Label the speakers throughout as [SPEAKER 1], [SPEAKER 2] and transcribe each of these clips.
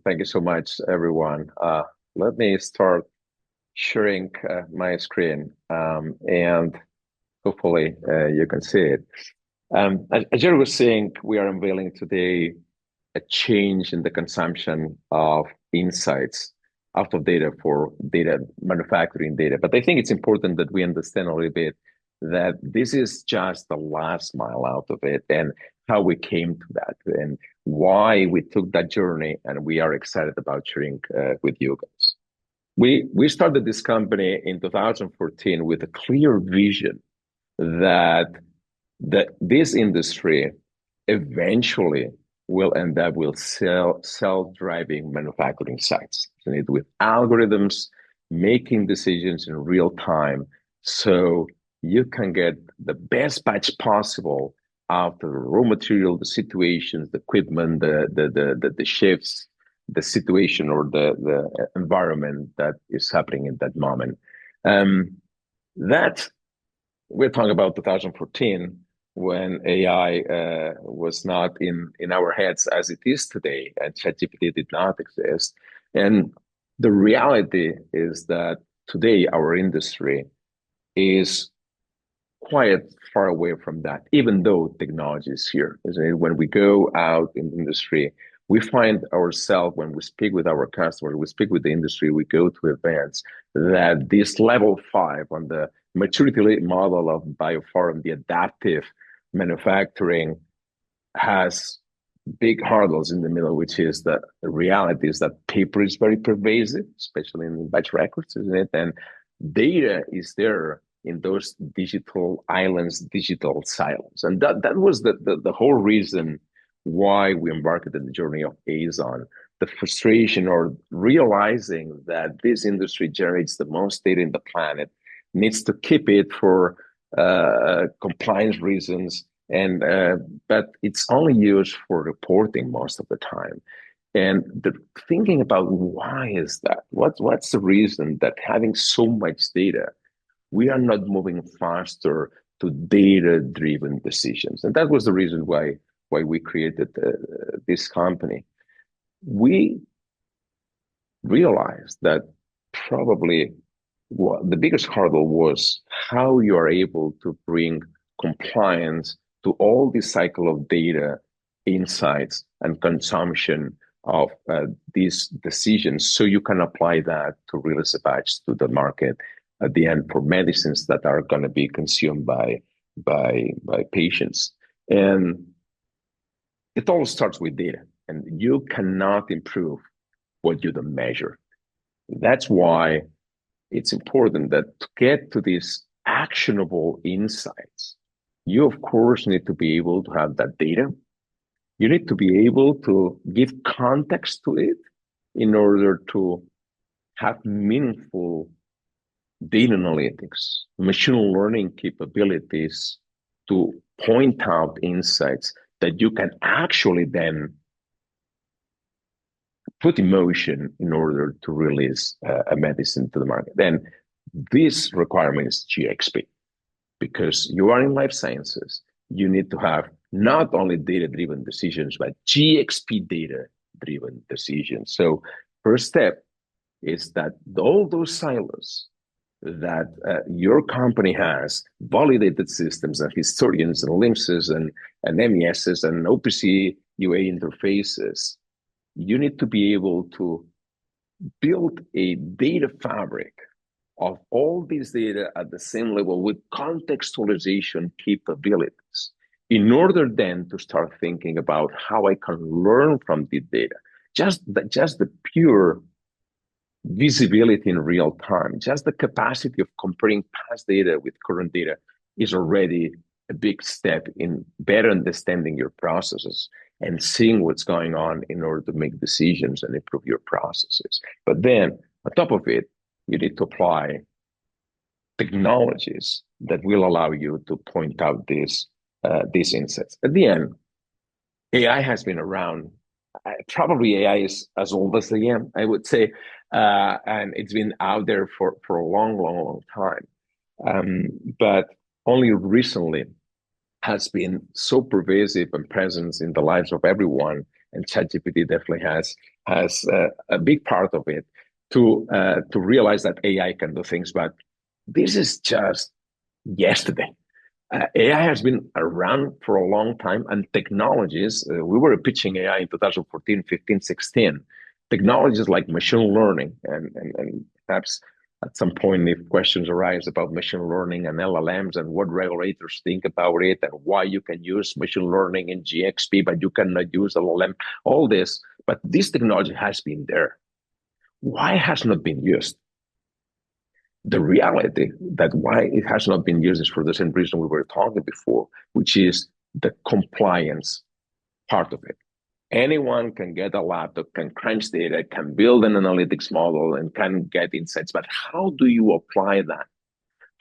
[SPEAKER 1] Thank you so much, everyone. Let me start sharing my screen, and hopefully you can see it. As Jerry was saying, we are unveiling today a change in the consumption of insights out of data for data manufacturing data. But I think it's important that we understand a little bit that this is just the last mile out of it and how we came to that and why we took that journey. And we are excited about sharing with you guys. We started this company in 2014 with a clear vision that this industry eventually will end up with self-driving manufacturing sites, with algorithms making decisions in real time, so you can get the best batch possible out of the raw material, the situations, the equipment, the shifts, the situation or the environment that is happening in that moment. That we're talking about 2014 when AI was not in our heads as it is today, and ChatGPT did not exist. And the reality is that today our industry is quite far away from that, even though technology is here. When we go out in the industry, we find ourselves, when we speak with our customers, we speak with the industry, we go to events, that this level 5 on the maturity model of biopharm, the adaptive manufacturing, has big hurdles in the middle, which is that the reality is that paper is very pervasive, especially in batch records, isn't it? And data is there in those digital islands, digital silos. And that was the whole reason why we embarked on the journey of Aizon. The frustration or realizing that this industry generates the most data in the planet, needs to keep it for compliance reasons, and but it's only used for reporting most of the time. And the thinking about why is that? What's the reason that having so much data, we are not moving faster to data-driven decisions? And that was the reason why we created this company. We realized that probably the biggest hurdle was how you are able to bring compliance to all this cycle of data, insights, and consumption of these decisions, so you can apply that to release a batch to the market at the end for medicines that are going to be consumed by patients. And it all starts with data, and you cannot improve what you don't measure. That's why it's important that to get to these actionable insights, you of course need to be able to have that data. You need to be able to give context to it in order to have meaningful data analytics, machine learning capabilities to point out insights that you can actually then put in motion in order to release a medicine to the market. Then this requirement is GXP, because you are in life sciences. You need to have not only data-driven decisions, but GXP data-driven decisions. So first step is that all those silos that your company has, validated systems and historians and LIMSs and MESs and OPC UA interfaces, you need to be able to build a data fabric of all these data at the same level with contextualization capabilities, in order then to start thinking about how I can learn from the data. Just the pure visibility in real time, just the capacity of comparing past data with current data is already a big step in better understanding your processes and seeing what's going on in order to make decisions and improve your processes. But then, on top of it, you need to apply technologies that will allow you to point out these insights. At the end, AI has been around. Probably AI is as old as I am, I would say, and it's been out there for a long time. But only recently has been so pervasive and present in the lives of everyone and ChatGPT definitely has a big part of it to realize that AI can do things. But this is just yesterday. AI has been around for a long time, and technologies, we were pitching AI in 2014, 15, 16. Technologies like machine learning, and perhaps at some point, if questions arise about machine learning and LLMs and what regulators think about it and why you can use machine learning in GXP, but you cannot use LLM, all this. But this technology has been there. Why has not been used? The reality that why it has not been used is for the same reason we were talking before, which is the compliance part of it. Anyone can get a laptop, can crunch data, can build an analytics model, and can get insights. But how do you apply that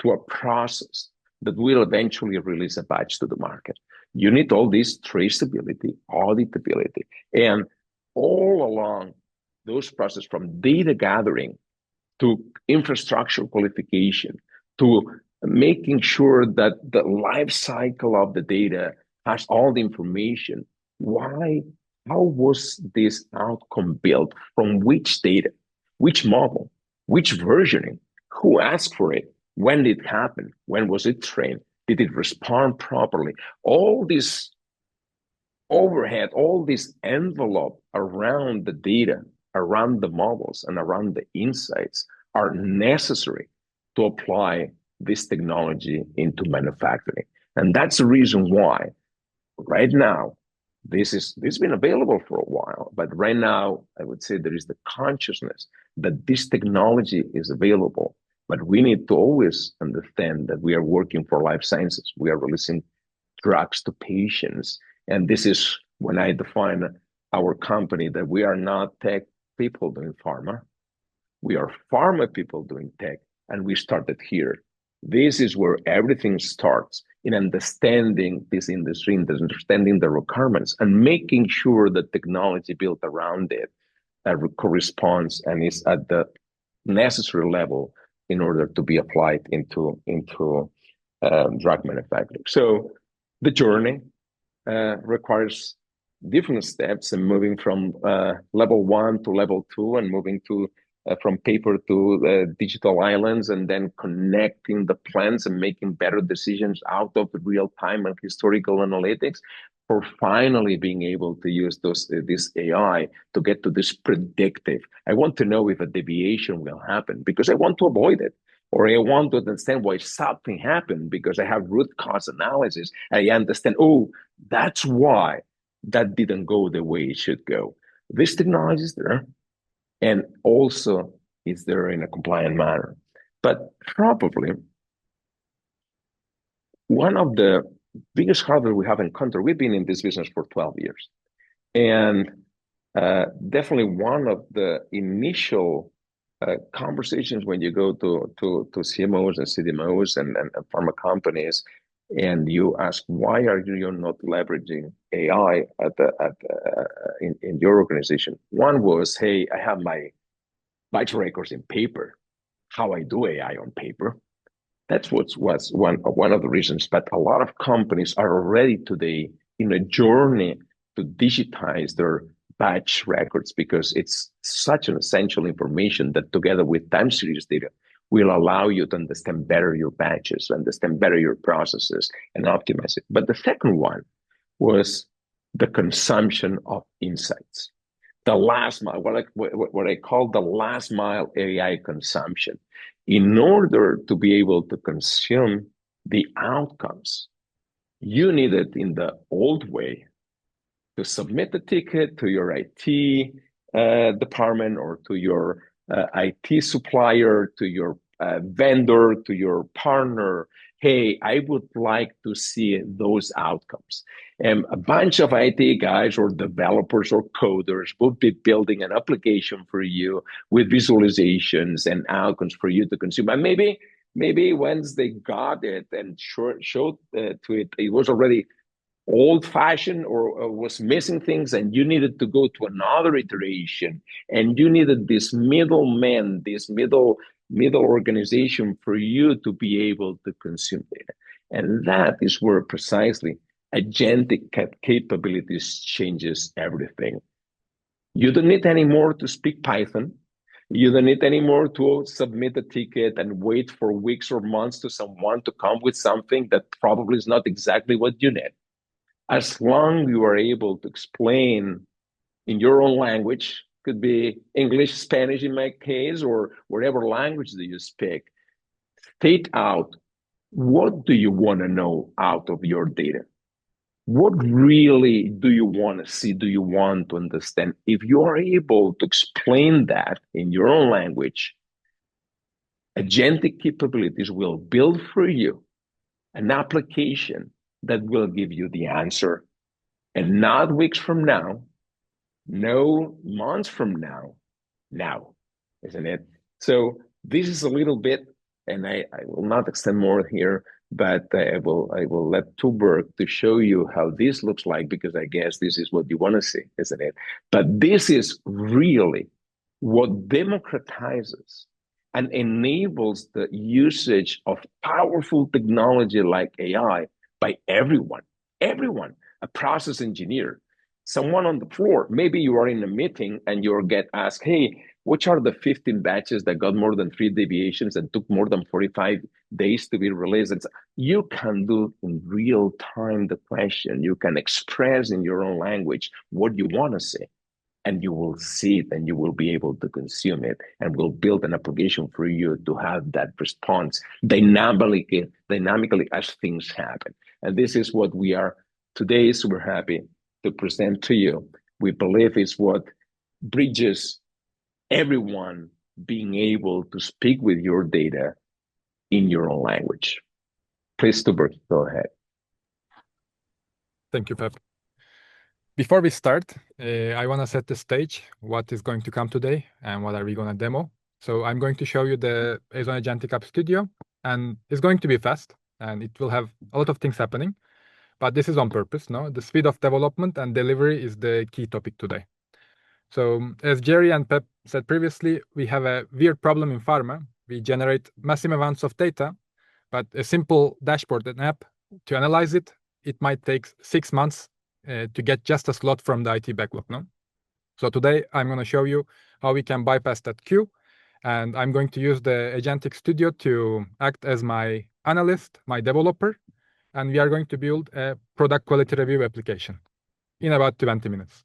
[SPEAKER 1] to a process that will eventually release a batch to the market? You need all this traceability, auditability, and all along those processes from data gathering to infrastructure qualification, to making sure that the life cycle of the data has all the information. Why? How was this outcome built? From which data? Which model? Which versioning? Who asked for it? When did it happen? When was it trained? Did it respond properly? All this overhead, all this envelope around the data, around the models, and around the insights are necessary to apply this technology into manufacturing. And that's the reason why right now, this has been available for a while, but right now, I would say there is the consciousness that this technology is available, but we need to always understand that we are working for life sciences. We are releasing drugs to patients. And this is when I define our company, that we are not tech people doing pharma. We are pharma people doing tech, and we started here. This is where everything starts, in understanding this industry, in understanding the requirements, and making sure that technology built around it corresponds and is at the necessary level in order to be applied into drug manufacturing. So the journey requires different steps, and moving from level 1 to level 2, and moving to from paper to digital islands, and then connecting the plans and making better decisions out of the real time and historical analytics, for finally being able to use this AI to get to this predictive. I want to know if a deviation will happen because I want to avoid it, or I want to understand why something happened because I have root cause analysis. I understand, oh, that's why that didn't go the way it should go. This technology is there, and also it's there in a compliant manner. But probably one of the biggest hurdles we have encountered, we've been in this business for 12 years. And definitely one of the initial conversations when you go to CMOs and CDMOs and pharma companies, and you ask, why are you not leveraging AI in your organization? One was, hey, I have my batch records in paper. How I do AI on paper? That's what was one of the reasons. But a lot of companies are already today in a journey to digitize their batch records, because it's such an essential information that, together with time series data, will allow you to understand better your batches, understand better your processes, and optimize it. But the second one was the consumption of insights. The last mile, what I call the last mile AI consumption. In order to be able to consume the outcomes, you needed, in the old way, to submit the ticket to your IT department, or to your IT supplier, to your vendor, to your partner. Hey, I would like to see those outcomes. And a bunch of IT guys or developers or coders would be building an application for you with visualizations and outcomes for you to consume. And maybe once they got it and showed to it, it was already old-fashioned or was missing things, and you needed to go to another iteration, and you needed this middleman, this middle organization for you to be able to consume data. And that is where precisely Agentic capabilities changes everything. You don't need anymore to speak Python. You don't need anymore to submit a ticket and wait for weeks or months to someone to come with something that probably is not exactly what you need. As long as you are able to explain in your own language, could be English, Spanish in my case, or whatever language that you speak, state out what do you want to know out of your data? What really do you want to see? Do you want to understand? If you are able to explain that in your own language, agentic capabilities will build for you an application that will give you the answer. And not weeks from now, no months from now, isn't it? So this is a little bit, and I will not extend more here, but I will let Tugberk to show you how this looks like, because I guess this is what you want to see, isn't it? But this is really what democratizes and enables the usage of powerful technology like AI by everyone, a process engineer, someone on the floor. Maybe you are in a meeting and you get asked, hey, which are the 15 batches that got more than 3 deviations and took more than 45 days to be released? And so you can do in real time the question. You can express in your own language what you want to say, and you will see it and you will be able to consume it, and we'll build an application for you to have that response dynamically as things happen. And this is what we are today super happy to present to you. We believe is what bridges everyone being able to speak with your data in your own language. Please, Tugberk, go ahead.
[SPEAKER 2] Thank you, Pep. Before we start, I want to set the stage, what is going to come today and what are we going to demo. So I'm going to show you the Aizon Agentic App Studio, and it's going to be fast and it will have a lot of things happening, but this is on purpose. No, the speed of development and delivery is the key topic today. So as Jerry and Pep said previously, we have a weird problem in pharma. We generate massive amounts of data, but a simple dashboard and app to analyze it, it might take 6 months to get just a slot from the IT backlog. No? So today I'm going to show you how we can bypass that queue, and I'm going to use the Agentic Studio to act as my analyst, my developer, and we are going to build a product quality review application in about 20 minutes.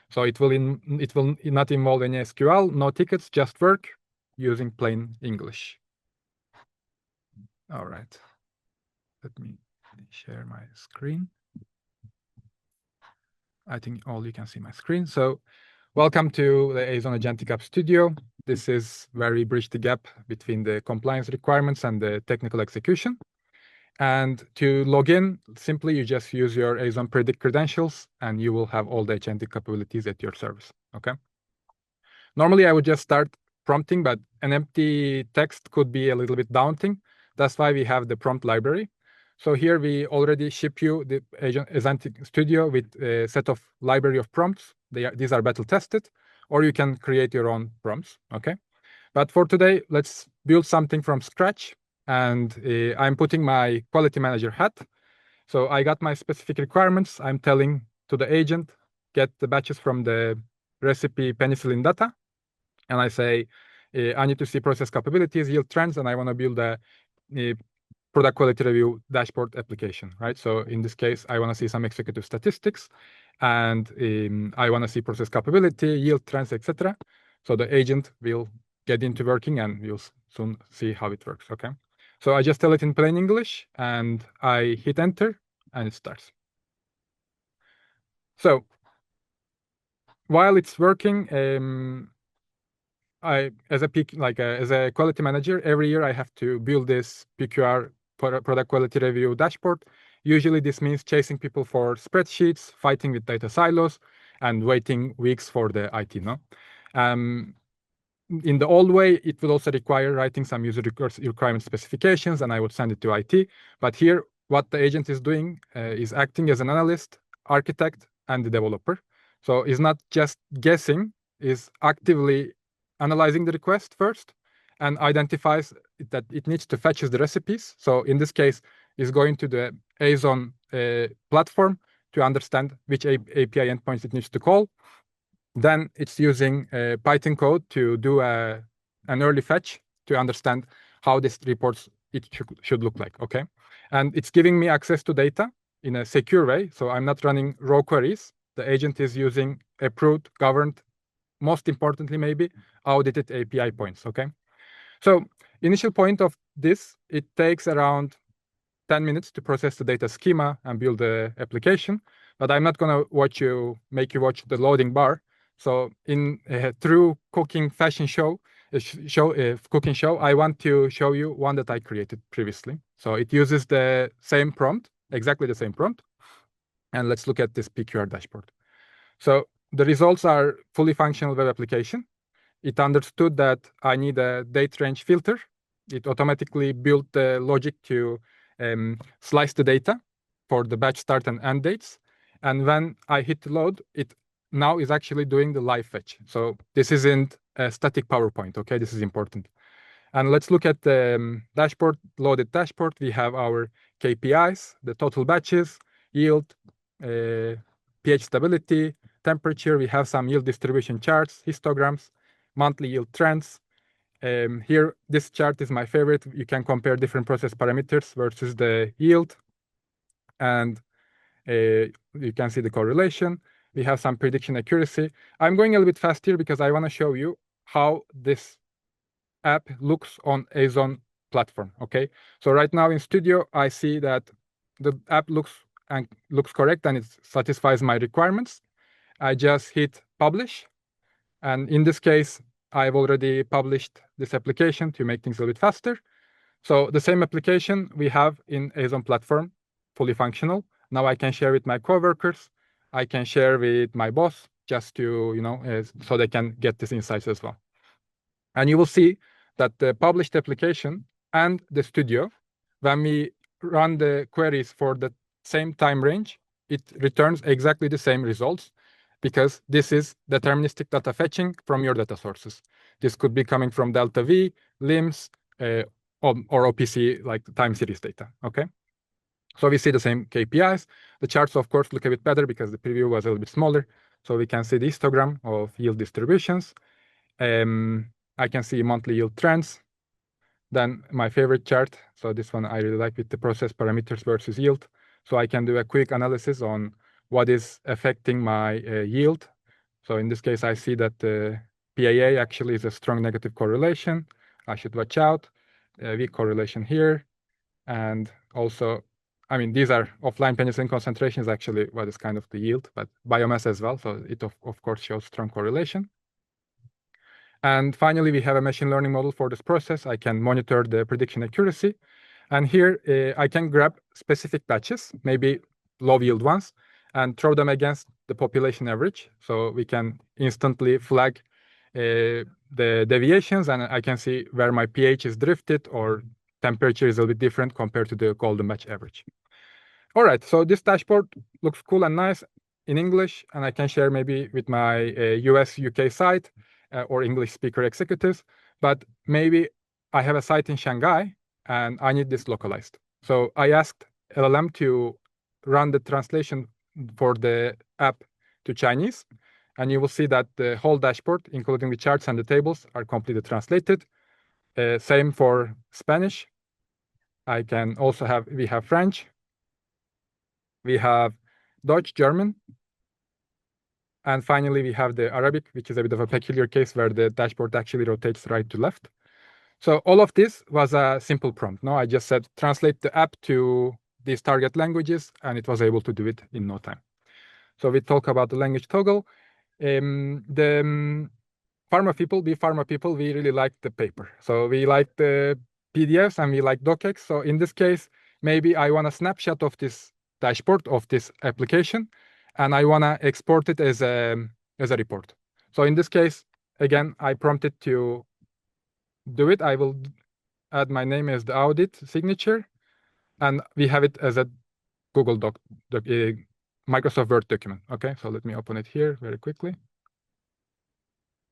[SPEAKER 2] So it will not involve any SQL, no tickets, just work using plain English. All right, let me share my screen. I think all you can see my screen. So welcome to the Aizon Agentic App Studio. This is where we bridge the gap between the compliance requirements and the technical execution. And to log in, simply you just use your Aizon Predict credentials and you will have all the agentic capabilities at your service, okay? Normally I would just start prompting, but an empty text could be a little bit daunting. That's why we have the prompt library. So here we already ship you the Agentic Studio with a set of library of prompts. These are battle tested, or you can create your own prompts, okay? But for today, let's build something from scratch. And I'm putting my quality manager hat. So I got my specific requirements. I'm telling to the agent, get the batches from the recipe penicillin data. And I say, I need to see process capabilities, yield trends, and I want to build a product quality review dashboard application, right? So in this case, I want to see some executive statistics, and I want to see process capability, yield trends, etc. So the agent will get into working, and you'll soon see how it works, okay? So I just tell it in plain English, and I hit enter, and it starts. So while it's working, as a quality manager, every year I have to build this PQR product quality review dashboard. Usually this means chasing people for spreadsheets, fighting with data silos, and waiting weeks for the IT. No, in the old way, it would also require writing some user requirement specifications, and I would send it to IT. But here, what the agent is doing is acting as an analyst, architect, and the developer. So it's not just guessing; is actively analyzing the request first and identifies that it needs to fetch the recipes. So in this case, is going to the Aizon platform to understand which API endpoints it needs to call. Then it's using Python code to do an early fetch to understand how this reports it should look like, okay? And it's giving me access to data in a secure way, so I'm not running raw queries. The agent is using approved, governed, most importantly maybe, audited API points, okay? So initial point of this, it takes around 10 minutes to process the data schema and build the application, but I'm not gonna make you watch the loading bar. So in a true cooking fashion cooking show, I want to show you one that I created previously. So it uses the same prompt, exactly the same prompt. And let's look at this PQR dashboard. So the results are fully functional web application. It understood that I need a date range filter. It automatically built the logic to slice the data for the batch start and end dates. And when I hit load, it now is actually doing the live fetch. So this isn't a static PowerPoint, okay? This is important. And let's look at the dashboard, loaded dashboard. We have our KPIs, the total batches, yield, pH stability, temperature. We have some yield distribution charts, histograms, monthly yield trends. Here, this chart is my favorite. You can compare different process parameters versus the yield. And you can see the correlation. We have some prediction accuracy. I'm going a little bit fast here because I want to show you how this app looks on Aizon platform, okay? So right now in Studio, I see that the app looks correct and it satisfies my requirements. I just hit publish. And in this case, I've already published this application to make things a little bit faster. So the same application we have in Aizon platform, fully functional. Now I can share with my coworkers. I can share with my boss just to, so they can get these insights as well. And you will see that the published application and the studio, when we run the queries for the same time range, it returns exactly the same results because this is deterministic data fetching from your data sources. This could be coming from delta V, LIMS, or OPC, like time series data, okay? So we see the same KPIs. The charts, of course, look a bit better because the preview was a little bit smaller. So we can see the histogram of yield distributions. I can see monthly yield trends. Then my favorite chart, so this one I really like with the process parameters versus yield. So I can do a quick analysis on what is affecting my yield. So in this case, I see that the PAA actually is a strong negative correlation. I should watch out. Weak correlation here. And also, I mean, these are offline penicillin concentrations, actually what is kind of the yield, but biomass as well. So it of course shows strong correlation. And finally, we have a machine learning model for this process. I can monitor the prediction accuracy. And here I can grab specific batches, maybe low yield ones, and throw them against the population average. So we can instantly flag the deviations, and I can see where my pH is drifted or temperature is a little bit different compared to the golden batch average. All right, so this dashboard looks cool and nice in English, and I can share maybe with my US, UK site or English speaker executives, but maybe I have a site in Shanghai and I need this localized. So I asked LLM to run the translation for the app to Chinese, and you will see that the whole dashboard, including the charts and the tables, are completely translated. Same for Spanish. I can also we have French, we have Dutch, German, and finally we have the Arabic, which is a bit of a peculiar case where the dashboard actually rotates right to left. So all of this was a simple prompt. No, I just said translate the app to these target languages, and it was able to do it in no time. So we talk about the language toggle. The pharma people, we really like the paper. So we like the PDFs and we like docx. So in this case, maybe I want a snapshot of this dashboard of this application, and I want to export it as a report. So in this case, again, I prompted to do it. I will add my name as the audit signature, and we have it as a Google Doc, Microsoft Word document. Okay, so let me open it here very quickly.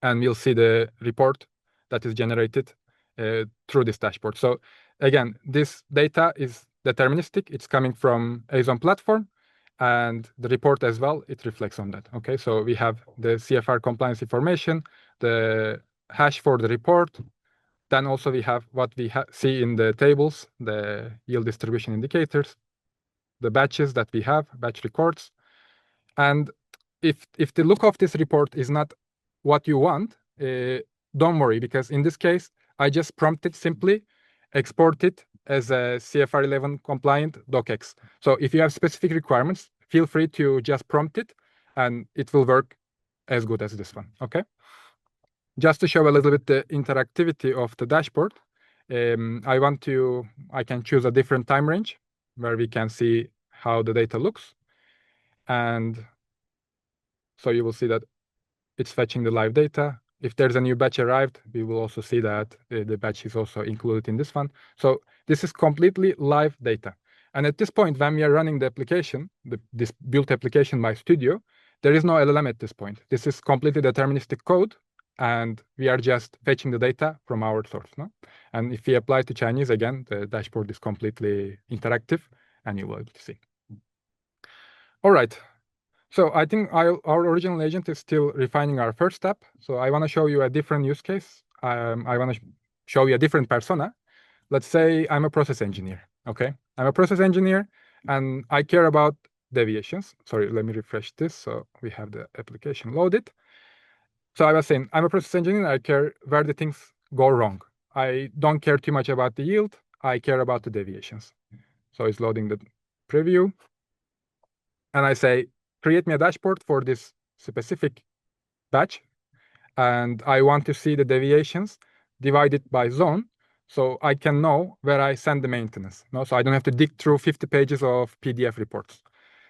[SPEAKER 2] And we'll see the report that is generated through this dashboard. So again, this data is deterministic. It's coming from Aizon platform, and the report as well, it reflects on that. Okay, so we have the CFR compliance information, the hash for the report. Then also we have what we see in the tables, the yield distribution indicators, the batches that we have, batch records. And if the look of this report is not what you want, don't worry, because in this case, I just prompted simply export it as a CFR 11 compliant docx. So if you have specific requirements, feel free to just prompt it and it will work as good as this one, okay? Just to show a little bit the interactivity of the dashboard, I can choose a different time range where we can see how the data looks. And so you will see that it's fetching the live data. If there's a new batch arrived, we will also see that the batch is also included in this one. So this is completely live data. And at this point, when we are running the application, this built application by Studio, there is no LLM at this point. This is completely deterministic code, and we are just fetching the data from our source. No? And if we apply to Chinese, again, the dashboard is completely interactive, and you will be able to see. All right. So I think our original agent is still refining our first step. So I want to show you a different use case. I want to show you a different persona. Let's say I'm a process engineer, okay? I'm a process engineer, and I care about deviations. Sorry, let me refresh this so we have the application loaded. So I was saying, I'm a process engineer, I care where the things go wrong. I don't care too much about the yield, I care about the deviations. So it's loading the preview. And I say, create me a dashboard for this specific batch. And I want to see the deviations divided by zone, so I can know where I send the maintenance. No? So I don't have to dig through 50 pages of PDF reports.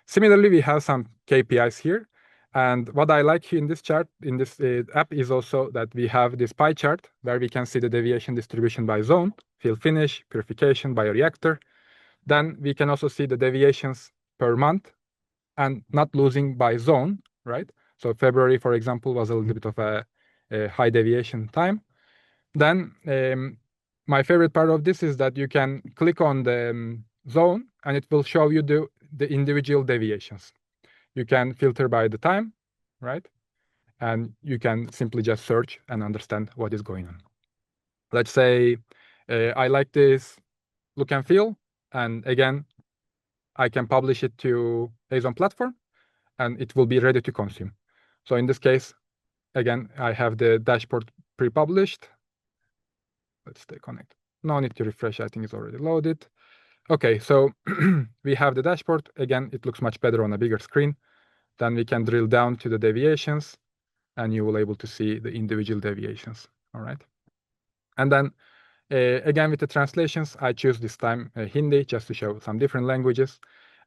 [SPEAKER 2] Similarly, we have some KPIs here. And what I like here in this chart, in this app, is also that we have this pie chart where we can see the deviation distribution by zone, fill finish, purification, bioreactor. Then we can also see the deviations per month and not losing by zone, right? So February, for example, was a little bit of a high deviation time. Then my favorite part of this is that you can click on the zone and it will show you the individual deviations. You can filter by the time, right? And you can simply just search and understand what is going on. Let's say I like this look and feel, and again, I can publish it to Aizon platform, and it will be ready to consume. So in this case, again, I have the dashboard pre-published. Let's stay connected. No need to refresh, I think it's already loaded. Okay, so we have the dashboard. Again, it looks much better on a bigger screen. Then we can drill down to the deviations, and you will able to see the individual deviations, all right? And then, again, with the translations, I choose this time Hindi, just to show some different languages.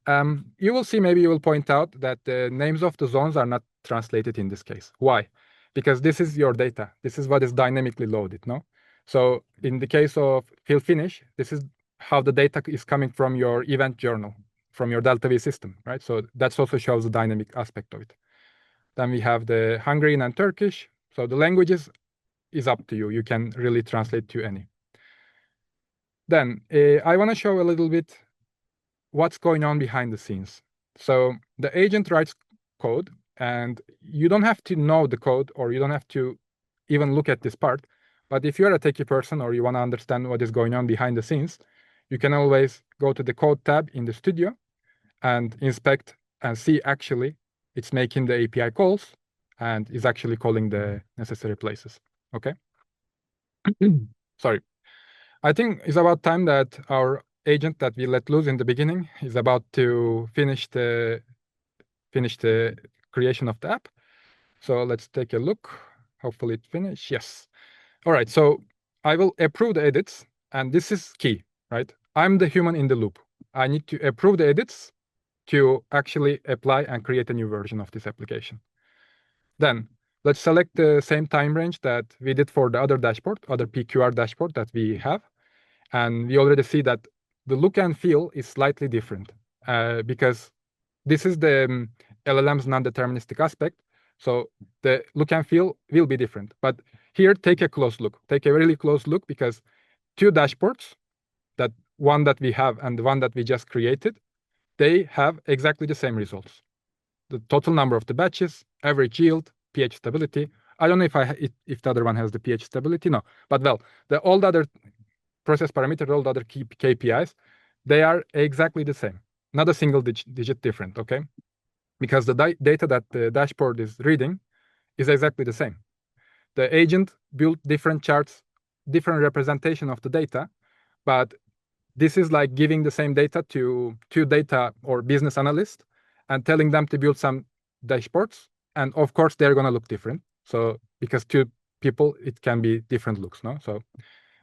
[SPEAKER 2] You will see, maybe you will point out that the names of the zones are not translated in this case. Why? Because this is your data. This is what is dynamically loaded, no? So in the case of fill finish, this is how the data is coming from your event journal, from your Delta V system, right? So that also shows the dynamic aspect of it. Then we have the Hungarian and Turkish. So the languages is up to you. You can really translate to any. Then I want to show a little bit what's going on behind the scenes. So the agent writes code, and you don't have to know the code, or you don't have to even look at this part. But if you're a techie person or you want to understand what is going on behind the scenes, you can always go to the code tab in the studio and inspect and see actually it's making the API calls and is actually calling the necessary places. Okay. Sorry. I think it's about time that our agent that we let loose in the beginning is about to finish the creation of the app. So let's take a look. Hopefully it finished. Yes. All right. So I will approve the edits, and this is key, right? I'm the human in the loop. I need to approve the edits to actually apply and create a new version of this application. Then let's select the same time range that we did for the other dashboard, other PQR dashboard that we have. And we already see that the look and feel is slightly different because this is the LLM's non-deterministic aspect. So the look and feel will be different. But here, take a close look. Take a really close look, because two dashboards that one that we have and the one that we just created, they have exactly the same results. The total number of the batches, average yield, pH stability. I don't know if the other one has the pH stability, no. But well, all the other process parameters, all the other key KPIs, they are exactly the same. Not a single digit different, okay? Because the data that the dashboard is reading is exactly the same. The agent built different charts, different representation of the data, but this is like giving the same data to two data or business analysts and telling them to build some dashboards. And of course, they're going to look different. So because two people, it can be different looks, no? So,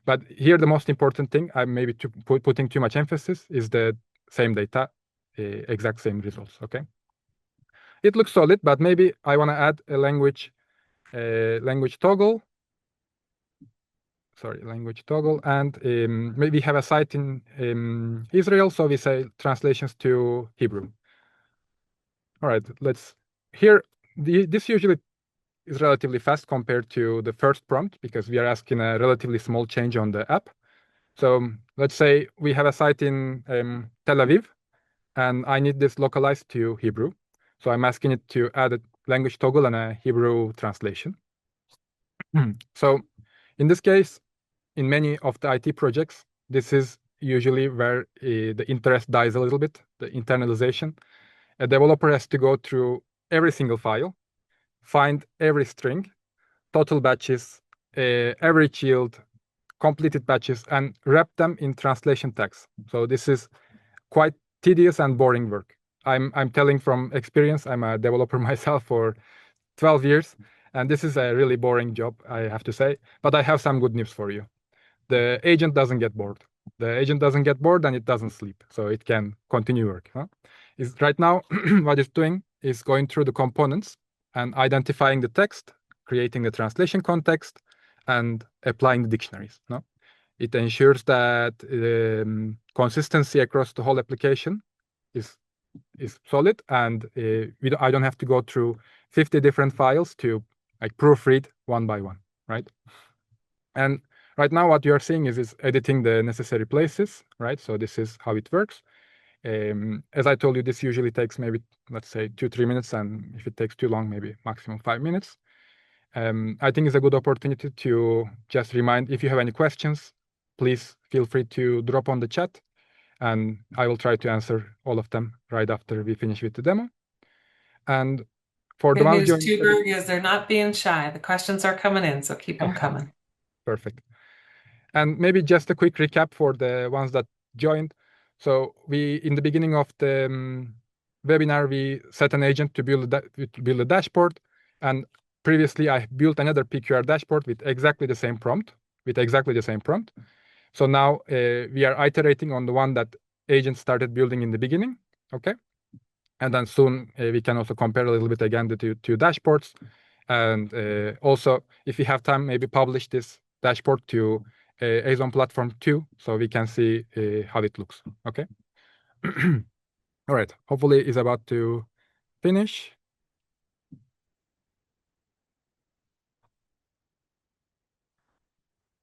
[SPEAKER 2] but here the most important thing, I'm maybe putting too much emphasis, is the same data, exact same results, okay? It looks solid, but maybe I want to add a language toggle. Sorry, language toggle, and maybe have a site in Israel, so we say translations to Hebrew. All right, this usually is relatively fast compared to the first prompt because we are asking a relatively small change on the app. So let's say we have a site in Tel Aviv, and I need this localized to Hebrew. So I'm asking it to add a language toggle and a Hebrew translation. So in this case, in many of the IT projects, this is usually where the interest dies a little bit, the internalization. A developer has to go through every single file, find every string, total batches, average yield, completed batches, and wrap them in translation tags. So this is quite tedious and boring work. I'm telling from experience. I'm a developer myself for 12 years, and this is a really boring job, I have to say. But I have some good news for you. The agent doesn't get bored. The agent doesn't get bored and it doesn't sleep, so it can continue work. Right now, what it's doing is going through the components and identifying the text, creating the translation context, and applying the dictionaries. It ensures that consistency across the whole application is solid, and I don't have to go through 50 different files to like proofread one by one, right? And right now, what you are seeing is editing the necessary places, right? So this is how it works. As I told you, this usually takes maybe, let's say, 2-3 minutes, and if it takes too long, maybe maximum 5 minutes. I think it's a good opportunity to just remind, if you have any questions, please feel free to drop on the chat, and I will try to answer all of them right after we finish with the demo. And for the ones
[SPEAKER 3] joining, Tugberk, is they're not being shy. The questions are coming in, so keep them coming.
[SPEAKER 2] Perfect. And maybe just a quick recap for the ones that joined. So in the beginning of the webinar, we set an agent to build a dashboard. And previously, I built another PQR dashboard with exactly the same prompt. So now we are iterating on the one that agent started building in the beginning. Okay. And then soon we can also compare a little bit again the two dashboards. And also, if we have time, maybe publish this dashboard to Aizon platform too, so we can see how it looks. Okay. All right. Hopefully, it's about to finish.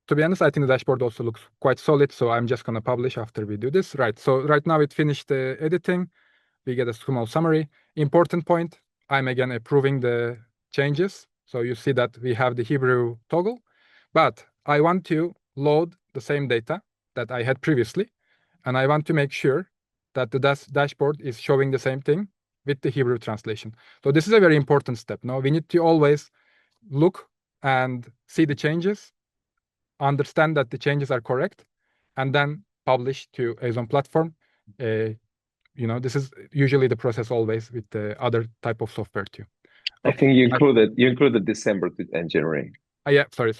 [SPEAKER 2] To be honest, I think the dashboard also looks quite solid, so I'm just going to publish after we do this. Right. So right now it finished the editing. We get a small summary. Important point, I'm again approving the changes. So you see that we have the Hebrew toggle, but I want to load the same data that I had previously, and I want to make sure that the dashboard is showing the same thing with the Hebrew translation. So this is a very important step. Now we need to always look and see the changes, understand that the changes are correct, and then publish to Aizon platform. This is usually the process always with the other type of software too.
[SPEAKER 1] I think you included December and January.
[SPEAKER 2] Yeah, sorry.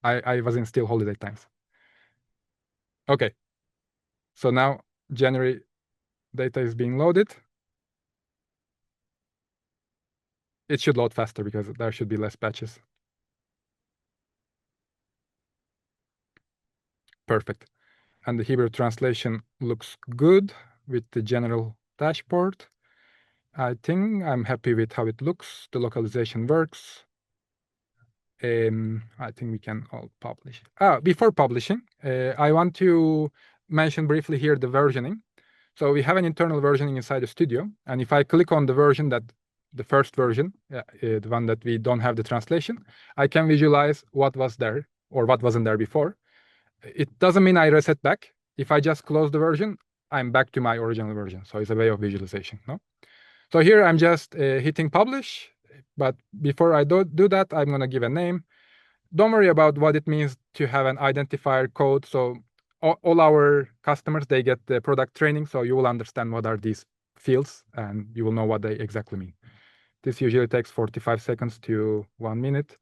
[SPEAKER 2] I was in still holiday times. Okay. So now January data is being loaded. It should load faster because there should be less batches. Perfect. And the Hebrew translation looks good with the general dashboard. I think I'm happy with how it looks. The localization works. I think we can all publish. Before publishing, I want to mention briefly here the versioning. So we have an internal versioning inside the studio. And if I click on the version the first version, the one that we don't have the translation, I can visualize what was there or what wasn't there before. It doesn't mean I reset back. If I just close the version, I'm back to my original version. So it's a way of visualization, no? So here I'm just hitting publish. But before I do that, I'm going to give a name. Don't worry about what it means to have an identifier code. So all our customers, they get the product training. So you will understand what are these fields and you will know what they exactly mean. This usually takes 45 seconds to 1 minute.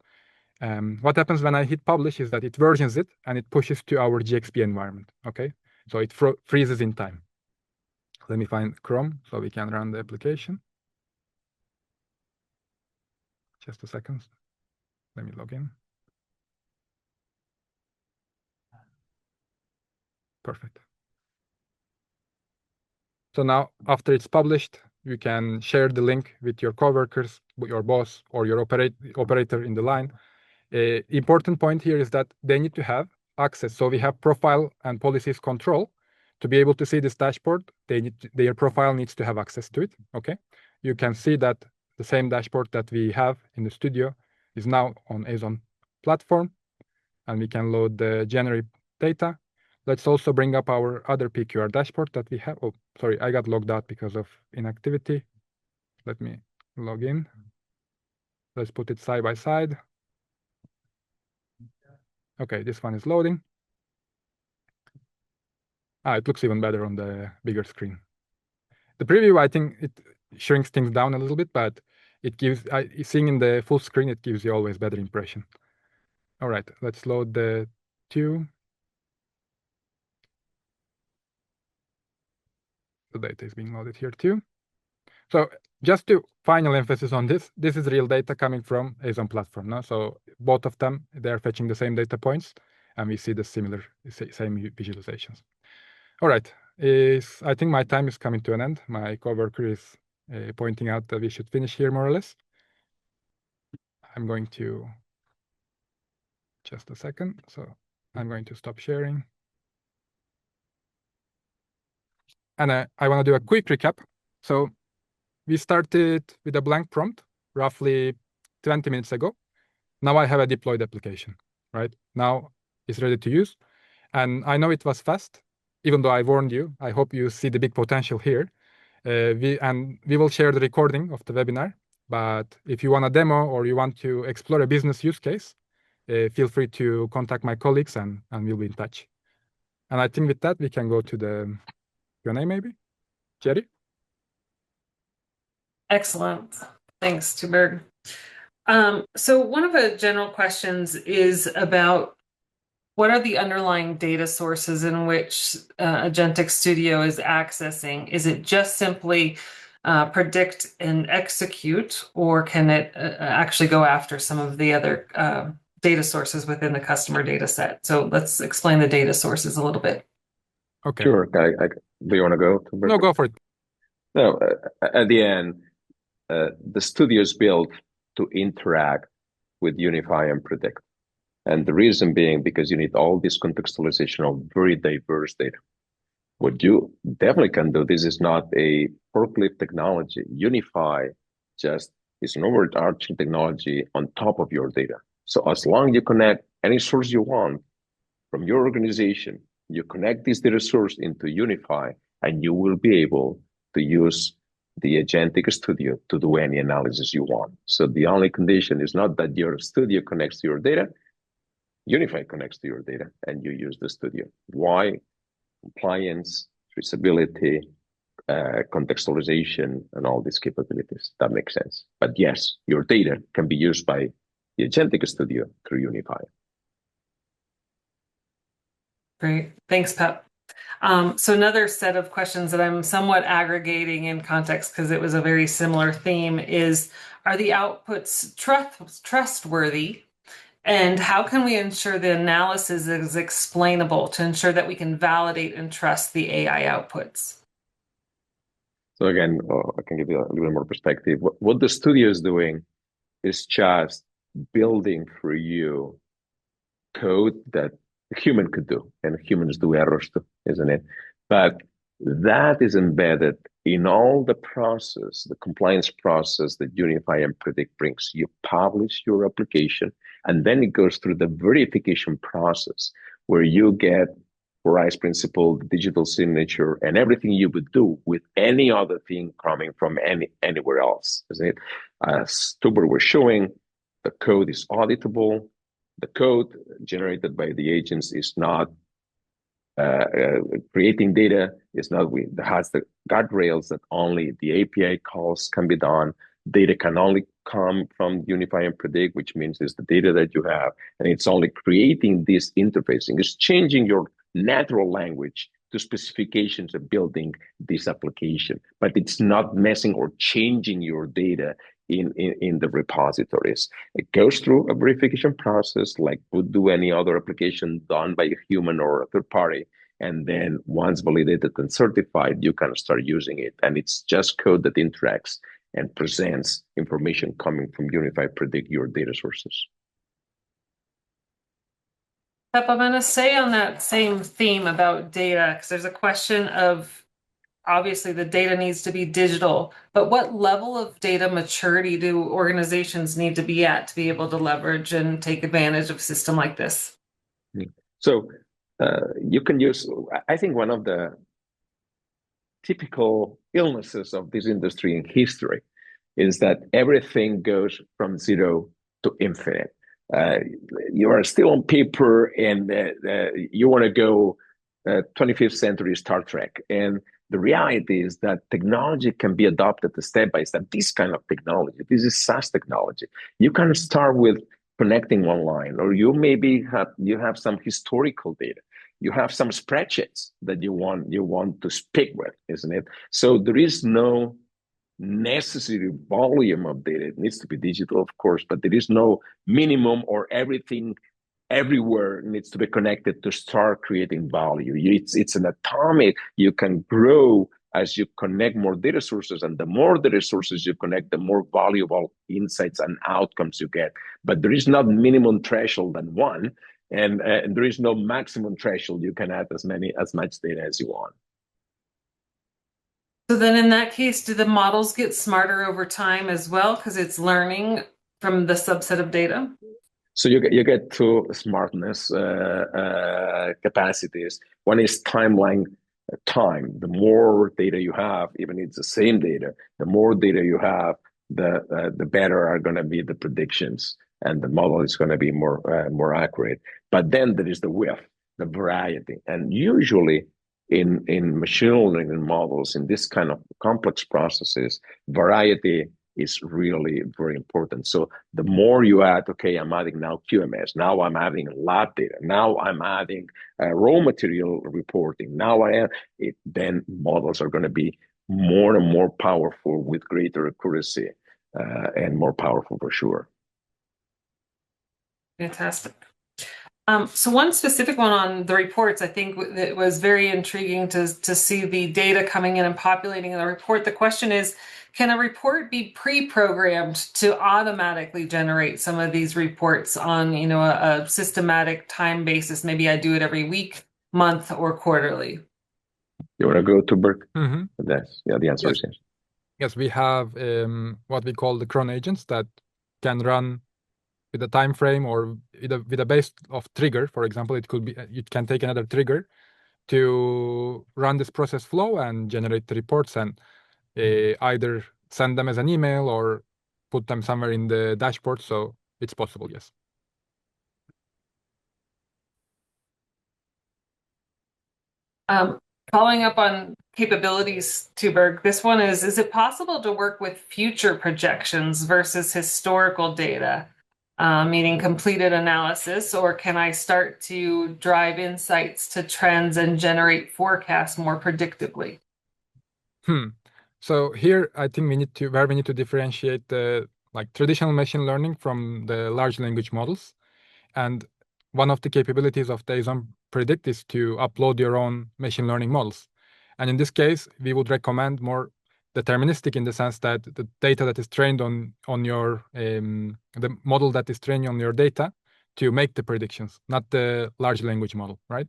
[SPEAKER 2] What happens when I hit publish is that it versions it and it pushes to our GXP environment. Okay, so it freezes in time. Let me find Chrome so we can run the application. Just a second. Let me log in. Perfect. So now, after it's published, you can share the link with your coworkers, with your boss, or your operator in the line. Important point here is that they need to have access. So we have profile and policies control. To be able to see this dashboard, their profile needs to have access to it. Okay, you can see that the same dashboard that we have in the studio is now on Aizon platform, and we can load the January data. Let's also bring up our other PQR dashboard that we have. Oh, sorry, I got logged out because of inactivity. Let me log in. Let's put it side by side. Okay, this one is loading. It looks even better on the bigger screen. The preview, I think it shrinks things down a little bit, but it gives, seeing in the full screen, it gives you always better impression. All right, let's load the two. The data is being loaded here too. So just to final emphasis on this is real data coming from Aizon platform. No? So both of them, they're fetching the same data points, and we see the same visualizations. All right, I think my time is coming to an end. My coworker is pointing out that we should finish here more or less. I'm going to, just a second. So I'm going to stop sharing. And I want to do a quick recap. So we started with a blank prompt roughly 20 minutes ago. Now I have a deployed application, right? Now it's ready to use. And I know it was fast, even though I warned you. I hope you see the big potential here. We will share the recording of the webinar. But if you want a demo or you want to explore a business use case, feel free to contact my colleagues and we'll be in touch. And I think with that, we can go to the Q&A maybe. Jerry?
[SPEAKER 3] Excellent. Thanks, Tugberk. So one of the general questions is about what are the underlying data sources in which Agentic Studio is accessing? Is it just simply predict and execute, or can it actually go after some of the other data sources within the customer data set? So let's explain the data sources a little bit.
[SPEAKER 2] Okay.
[SPEAKER 1] Sure. Do you want to go?
[SPEAKER 2] No, go for it.
[SPEAKER 1] No, at the end, the studio is built to interact with Unify and Predict. And the reason being because you need all this contextualization of very diverse data. What you definitely can do, this is not a forklift technology. Unify just is an overarching technology on top of your data. So as long as you connect any source you want from your organization, you connect this data source into Unify, and you will be able to use the Agentic Studio to do any analysis you want. So the only condition is not that your studio connects to your data, Unify connects to your data, and you use the studio. Why? Compliance, traceability, contextualization, and all these capabilities. That makes sense. But yes, your data can be used by the Agentic Studio through Unify.
[SPEAKER 3] Great. Thanks, Pep. So another set of questions that I'm somewhat aggregating in context because it was a very similar theme is, are the outputs trustworthy? And how can we ensure the analysis is explainable to ensure that we can validate and trust the AI outputs?
[SPEAKER 1] So again, I can give you a little more perspective. What the studio is doing is just building for you code that a human could do, and humans do errors too, isn't it? But that is embedded in all the process, the compliance process that Unify and Predict brings. You publish your application, and then it goes through the verification process where you get Rise principle, digital signature, and everything you would do with any other thing coming from anywhere else, isn't it? As Tugberk was showing, the code is auditable. The code generated by the agents is not creating data. It's not, it has the guardrails that only the API calls can be done. Data can only come from Unify and Predict, which means it's the data that you have, and it's only creating this interfacing. It's changing your natural language to specifications of building this application, but it's not messing or changing your data in the repositories. It goes through a verification process like would do any other application done by a human or a third party. And then once validated and certified, you can start using it. And it's just code that interacts and presents information coming from Unify Predict, your data sources.
[SPEAKER 3] Pep, I'm going to say on that same theme about data, because there's a question of, obviously the data needs to be digital, but what level of data maturity do organizations need to be at to be able to leverage and take advantage of a system like this?
[SPEAKER 1] So you can use, I think one of the typical illnesses of this industry in history is that everything goes from zero to infinite. You are still on paper and you want to go 25th century Star Trek. And the reality is that technology can be adopted step by step. This kind of technology, this is SaaS technology. You can start with connecting one line, or you maybe have some historical data. You have some spreadsheets that you want to speak with, isn't it? So there is no necessary volume of data. It needs to be digital, of course, but there is no minimum or everything everywhere needs to be connected to start creating value. It's an atomic. You can grow as you connect more data sources, and the more data sources you connect, the more valuable insights and outcomes you get. But there is not minimum threshold than one, and there is no maximum threshold. You can add as much data as you want.
[SPEAKER 3] So then in that case, do the models get smarter over time as well because it's learning from the subset of data?
[SPEAKER 1] So you get two smartness capacities. One is timeline time. The more data you have, even if it's the same data, the more data you have, the better are going to be the predictions, and the model is going to be more accurate. But then there is the width, the variety, and usually in machine learning models, in this kind of complex processes, variety is really very important. So the more you add, okay, I'm adding now QMS, now I'm adding lab data, now I'm adding raw material reporting, now then models are going to be more and more powerful with greater accuracy and more powerful for sure.
[SPEAKER 3] Fantastic. So one specific one on the reports, I think it was very intriguing to see the data coming in and populating in the report. The question is, can a report be pre-programmed to automatically generate some of these reports on, a systematic time basis? Maybe I do it every week, month, or quarterly.
[SPEAKER 1] You want to go to Tugberk?
[SPEAKER 2] Mm-hmm.
[SPEAKER 1] The answer is yes.
[SPEAKER 2] Yes, we have what we call the cron agents that can run with a time frame or with a base of trigger. For example, it can take another trigger to run this process flow and generate the reports and either send them as an email or put them somewhere in the dashboard. So it's possible, yes.
[SPEAKER 3] Following up on capabilities, Tugberk, this one is it possible to work with future projections versus historical data? Meaning completed analysis, or can I start to drive insights to trends and generate forecasts more predictably?
[SPEAKER 2] So here, I think we need to differentiate the traditional machine learning from the large language models. And one of the capabilities of the Aizon Predict is to upload your own machine learning models. And in this case, we would recommend more deterministic in the sense that the data that is trained on your the model that is trained on your data to make the predictions, not the large language model, right?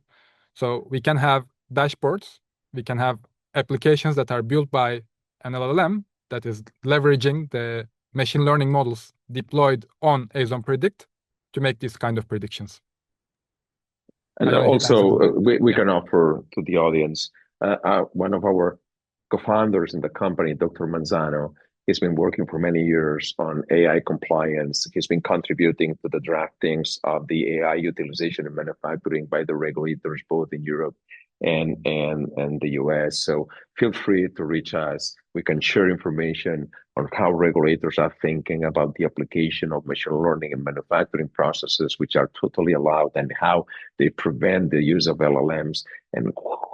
[SPEAKER 2] So we can have dashboards, we can have applications that are built by an LLM that is leveraging the machine learning models deployed on Aizon Predict to make these kind of predictions.
[SPEAKER 1] And also, we can offer to the audience, one of our co-founders in the company, Dr. Manzano, he's been working for many years on AI compliance. He's been contributing to the draftings of the AI utilization in manufacturing by the regulators, both in Europe and the US. So feel free to reach us. We can share information on how regulators are thinking about the application of machine learning in manufacturing processes, which are totally allowed, and how they prevent the use of LLMs and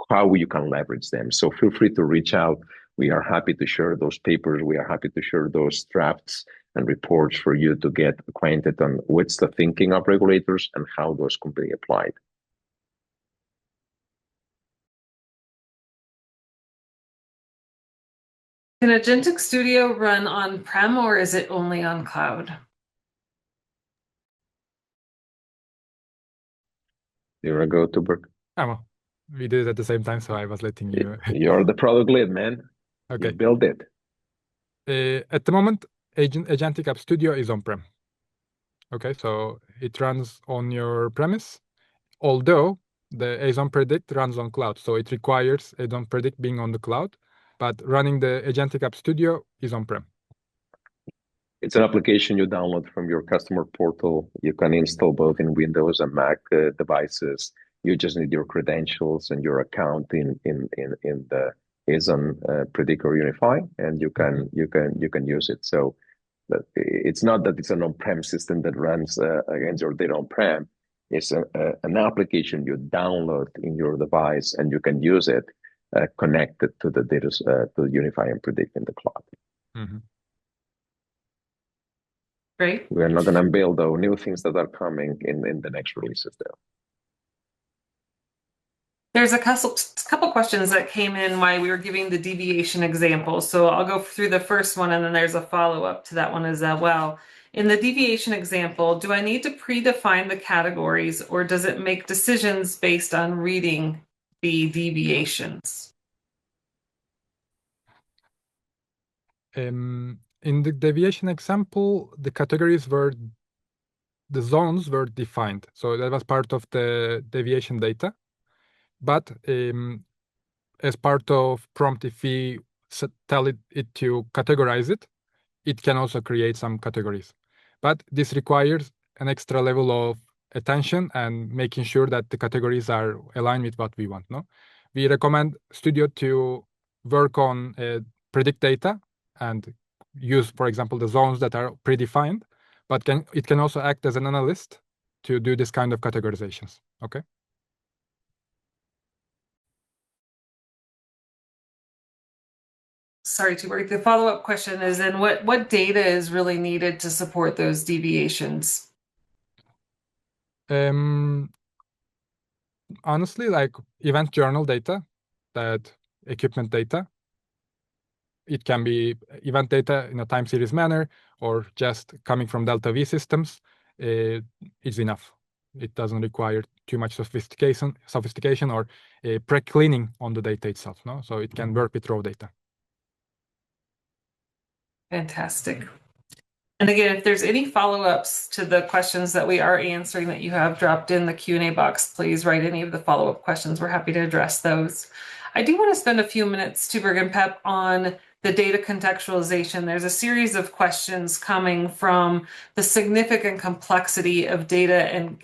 [SPEAKER 1] how you can leverage them. So feel free to reach out. We are happy to share those papers. We are happy to share those drafts and reports for you to get acquainted on what's the thinking of regulators and how those can be applied.
[SPEAKER 3] Can Agentic Studio run on-prem, or is it only on cloud?
[SPEAKER 1] Here I go, Tugberk.
[SPEAKER 2] Well, we did it at the same time, so I was letting you.
[SPEAKER 1] You're the product lead, man.
[SPEAKER 2] Okay.
[SPEAKER 1] You build it.
[SPEAKER 2] At the moment, Agentic App Studio is on-prem. Okay, so it runs on your premise, although the Aizon Predict runs on cloud. So it requires Aizon Predict being on the cloud, but running the Agentic App Studio is on-prem.
[SPEAKER 1] It's an application you download from your customer portal. You can install both in Windows and Mac devices. You just need your credentials and your account in the Aizon Predict or Unify, and you can use it. So it's not that it's an on-prem system that runs against your data on-prem. It's an application you download in your device, and you can use it connected to the data to Unify and Predict in the cloud.
[SPEAKER 2] Mm-hmm.
[SPEAKER 3] Great.
[SPEAKER 1] We are not going to unveil though new things that are coming in the next releases though.
[SPEAKER 3] There's a couple questions that came in while we were giving the deviation example. So I'll go through the first one, and then there's a follow-up to that one as well. In the deviation example, do I need to predefine the categories, or does it make decisions based on reading the deviations?
[SPEAKER 2] In the deviation example, the zones were defined. So that was part of the deviation data. But as part of prompt, if we tell it to categorize it, it can also create some categories. But this requires an extra level of attention and making sure that the categories are aligned with what we want. No, we recommend Studio to work on predict data and use, for example, the zones that are predefined, but it can also act as an analyst to do this kind of categorizations. Okay.
[SPEAKER 3] Sorry, Tugberk. The follow-up question is, then what data is really needed to support those deviations?
[SPEAKER 2] Honestly, like event journal data, that equipment data. It can be event data in a time series manner, or just coming from Delta V systems is enough. It doesn't require too much sophistication or pre-cleaning on the data itself. No, so it can work with raw data.
[SPEAKER 3] Fantastic. And again, if there's any follow-ups to the questions that we are answering that you have dropped in the Q&A box, please write any of the follow-up questions. We're happy to address those. I do want to spend a few minutes, Tugberk and Pep, on the data contextualization. There's a series of questions coming from the significant complexity of data and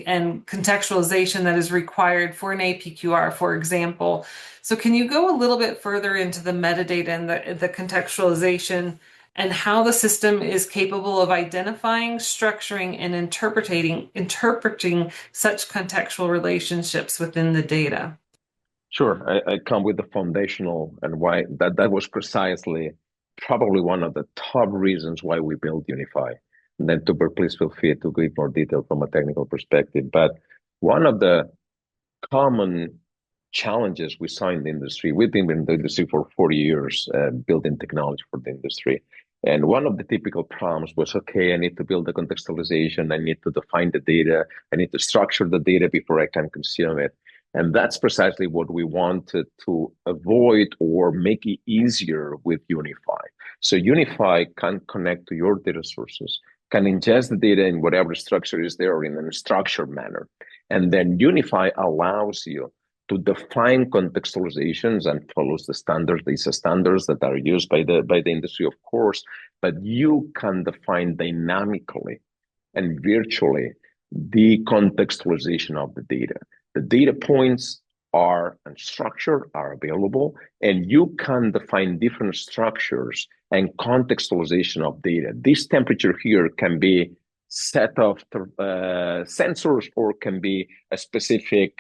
[SPEAKER 3] contextualization that is required for an APQR, for example. So can you go a little bit further into the metadata and the contextualization, and how the system is capable of identifying, structuring, and interpreting such contextual relationships within the data?
[SPEAKER 1] Sure, I come with the foundational, and why that was precisely probably one of the top reasons why we built Unify. And then Tugberk, please feel free to give more detail from a technical perspective. But one of the common challenges we saw in the industry. We've been in the industry for 40 years, building technology for the industry. And one of the typical problems was, okay, I need to build the contextualization. I need to define the data. I need to structure the data before I can consume it. And that's precisely what we wanted to avoid or make it easier with Unify. So Unify can connect to your data sources, can ingest the data in whatever structure is there in a structured manner. And then Unify allows you to define contextualizations and follows the standards. These are standards that are used by the industry, of course, but you can define dynamically and virtually the contextualization of the data. The data points are and structure are available, and you can define different structures and contextualization of data. This temperature here can be set of sensors, or can be a specific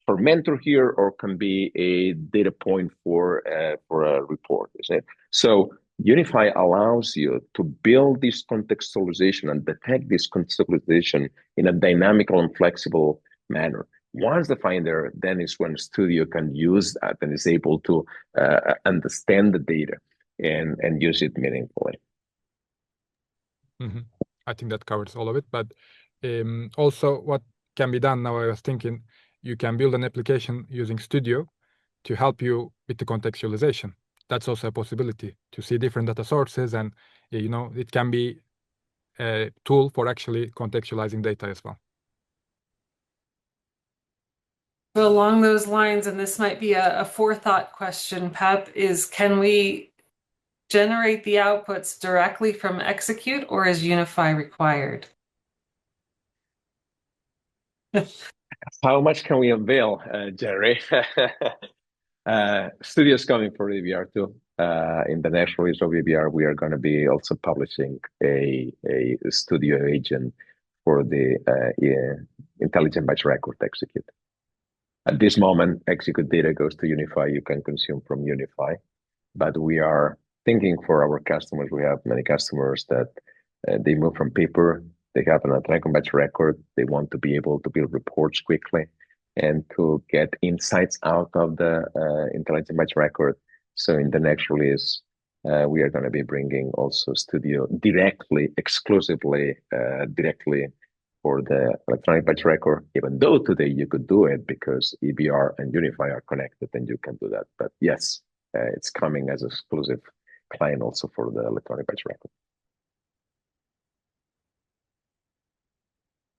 [SPEAKER 1] fermenter here, or can be a data point for a report. Is it? So Unify allows you to build this contextualization and detect this contextualization in a dynamical and flexible manner. Once defined there, then is when Studio can use that and is able to understand the data and use it meaningfully.
[SPEAKER 2] Mm-hmm. I think that covers all of it. But also what can be done now, I was thinking, you can build an application using Studio to help you with the contextualization. That's also a possibility to see different data sources, and it can be a tool for actually contextualizing data as well.
[SPEAKER 3] So along those lines, and this might be a forethought question, Pep, is can we generate the outputs directly from Execute, or is Unify required?
[SPEAKER 1] How much can we unveil, Jerry? Studio is coming for EBR too. In the next release of EBR, we are going to be also publishing a Studio agent for the intelligent batch record Execute. At this moment, Execute data goes to Unify. You can consume from Unify, but we are thinking for our customers. We have many customers that they move from paper. They have an electronic batch record. They want to be able to build reports quickly and to get insights out of the intelligent batch record. So in the next release, we are going to be bringing also Studio directly, exclusively, directly for the electronic batch record, even though today you could do it because EBR and Unify are connected and you can do that. But yes, it's coming as an exclusive client also for the electronic batch record.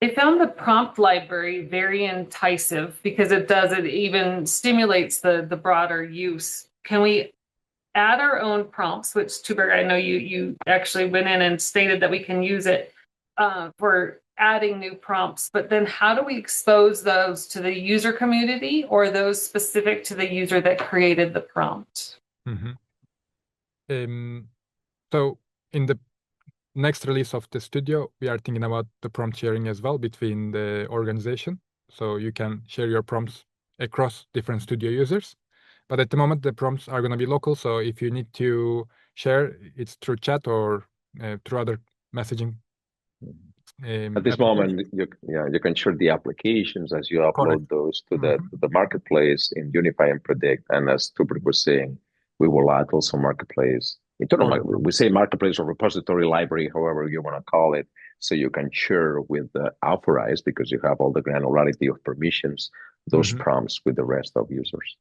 [SPEAKER 3] I found the prompt library very enticing because it even stimulates the broader use. Can we add our own prompts, which Tugberk, I know you actually went in and stated that we can use it for adding new prompts, but then how do we expose those to the user community or those specific to the user that created the prompt?
[SPEAKER 2] Mm-hmm. So in the next release of the Studio, we are thinking about the prompt sharing as well between the organization. So you can share your prompts across different Studio users. But at the moment, the prompts are going to be local. So if you need to share, it's through chat or through other messaging.
[SPEAKER 1] At this moment, you can share the applications as you upload those to the marketplace in Unify and Predict. And as Tugberk was saying, we will add also marketplace. We say marketplace or repository library, however you want to call it, so you can share with the authorized, because you have all the granularity of permissions, those prompts with the rest of users.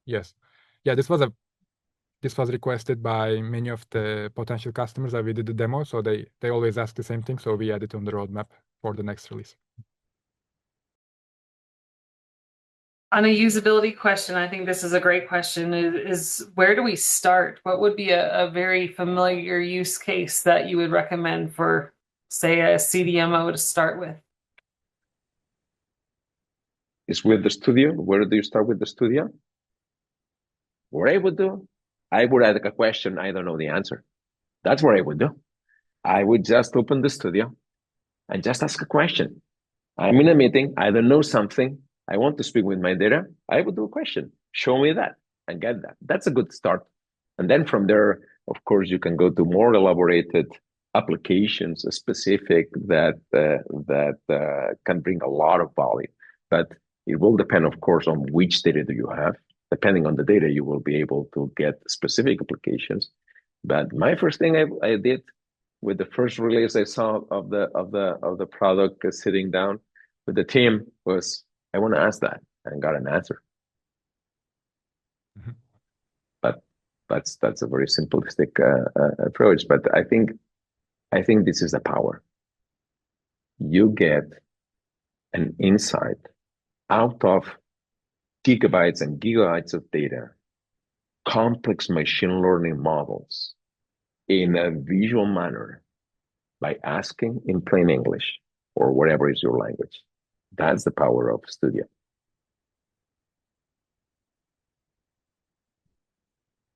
[SPEAKER 2] Yes. Yeah, this was requested by many of the potential customers that we did the demo. So they always ask the same thing. So we added on the roadmap for the next release.
[SPEAKER 3] On a usability question, I think this is a great question, is where do we start? What would be a very familiar use case that you would recommend for, say, a CDMO to start with?
[SPEAKER 1] Is with the Studio. Where do you start with the Studio? What I would do, I would add a question. I don't know the answer. That's what I would do. I would just open the Studio and just ask a question. I'm in a meeting. I don't know something. I want to speak with my data. I would do a question. Show me that and get that. That's a good start. And then from there, of course, you can go to more elaborated applications specific that can bring a lot of value. But It will depend, of course, on which data do you have. Depending on the data, you will be able to get specific applications. But my first thing I did with the first release I saw of the product sitting down with the team was, I want to ask that, and got an answer.
[SPEAKER 2] Mm-hmm.
[SPEAKER 1] But that's a very simplistic approach. But I think this is the power. You get an insight out of gigabytes and gigabytes of data, complex machine learning models in a visual manner by asking in plain English or whatever is your language. That's the power of Studio.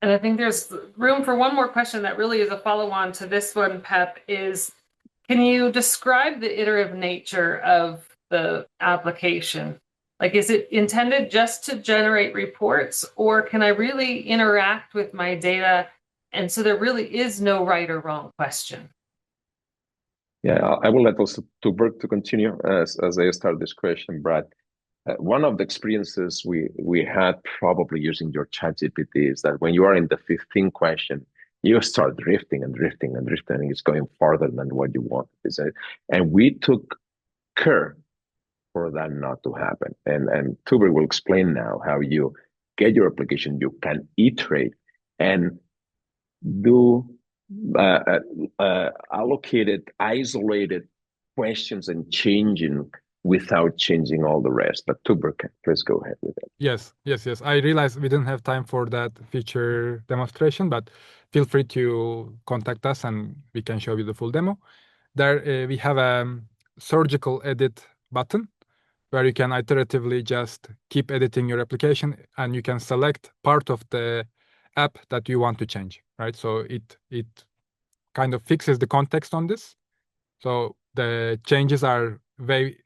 [SPEAKER 3] And I think there's room for one more question that really is a follow-on to this one, Pep, is can you describe the iterative nature of the application? Like, is it intended just to generate reports, or can I really interact with my data? And so there really is no right or wrong question.
[SPEAKER 1] Yeah, I will let also Tugberk to continue as I start this question, Brad. One of the experiences we had probably using your ChatGPT is that when you are in the 15th question, you start drifting and drifting and drifting, and it's going farther than what you want. And we took care for that not to happen. And Tugberk will explain now how you get your application, you can iterate and do allocated, isolated questions and changing without changing all the rest. But Tugberk, please go ahead with it.
[SPEAKER 2] Yes. I realized we didn't have time for that feature demonstration, but feel free to contact us and we can show you the full demo. There we have a surgical edit button where you can iteratively just keep editing your application, and you can select part of the app that you want to change, right? So it kind of fixes the context on this. So the changes are very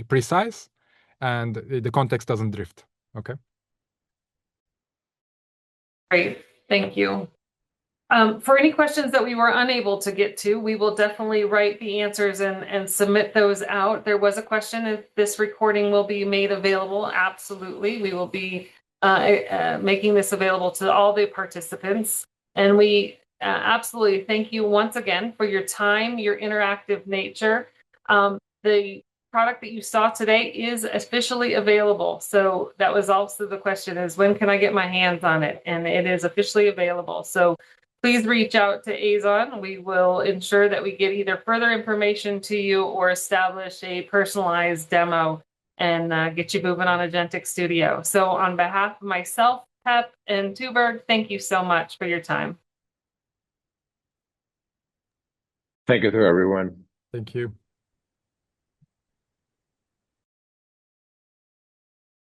[SPEAKER 2] precise, and the context doesn't drift. Okay.
[SPEAKER 3] Great, thank you. For any questions that we were unable to get to, we will definitely write the answers and submit those out. There was a question if this recording will be made available. Absolutely, we will be making this available to all the participants. And we absolutely thank you once again for your time, your interactive nature. The product that you saw today is officially available. So that was also the question, is when can I get my hands on it? And it is officially available. So please reach out to Aizon. We will ensure that we get either further information to you or establish a personalized demo and get you moving on Agentic Studio. So on behalf of myself, Pep, and Tugberk, thank you so much for your time.
[SPEAKER 1] Thank you to everyone.
[SPEAKER 2] Thank you.